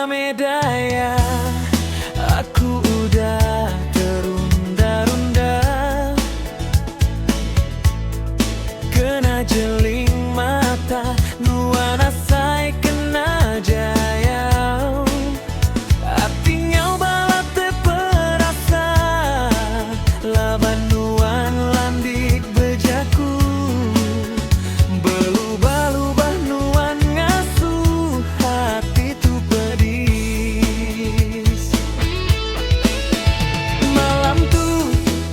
medaya, aku udah terunda-runda, kena jeling mata, nuana sai kena jaya, artinya balat terperasa, laban nuan landik bejaku, berubah-ubah nuan ngasuh hati tu pedis. Malam tu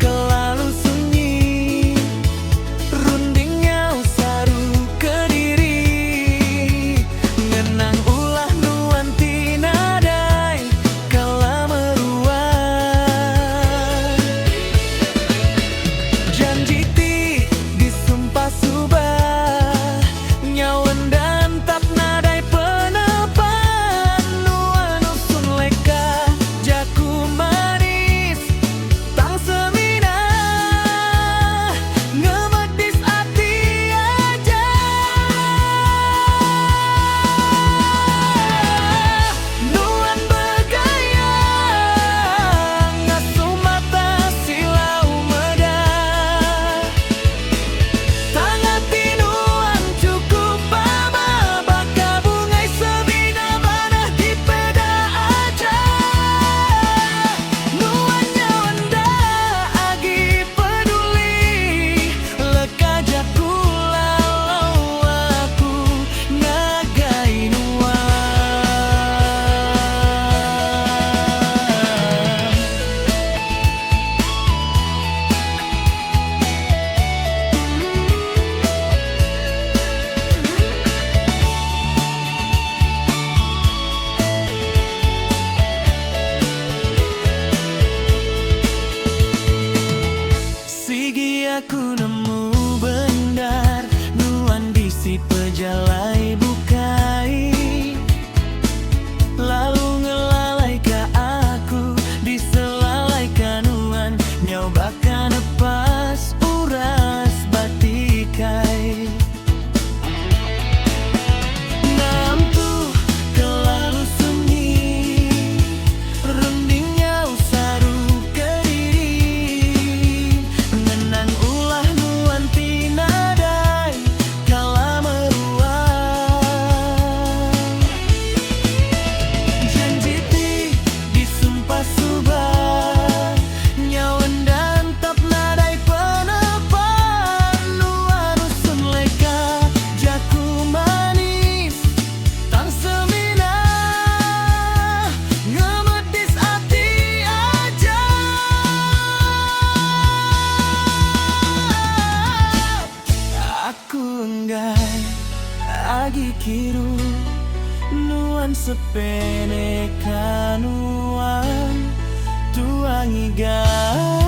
kelalu sunyi, rundingnya usaru ke diri, ngenang ulah nuan tinadai kala meruah, janji ti disumpah subah, nyawan dan tap nadai penepan, nuan usun leka jaku manis, tang semina ngemedis hati aja. Nuan bergaya ngasuh mata silau medah, tang hati nuan cukup bama, baka bungai sebina banah di peda aja. Nuan nyawan dah agi peduli, leka jaku lalau aku ngagai nuan. Sigi aku nemu benar, nuan bisi pejalai bukai, lalu ngelalai ke aku, diselalai ke nuan, nyau baka nepas uras batikai. Nampu kelalu sunyi, rundingnya usaru ke diri, ngenang ulah nuan tinadai kala meruah, janji ti disumpah subah, nyawan dan tap nadai penepan, nuan usun leka jaku manis, tang semina ngemedis hati aja. Aku enggai agi kiru, nuan sepene kanuan tuangi gai.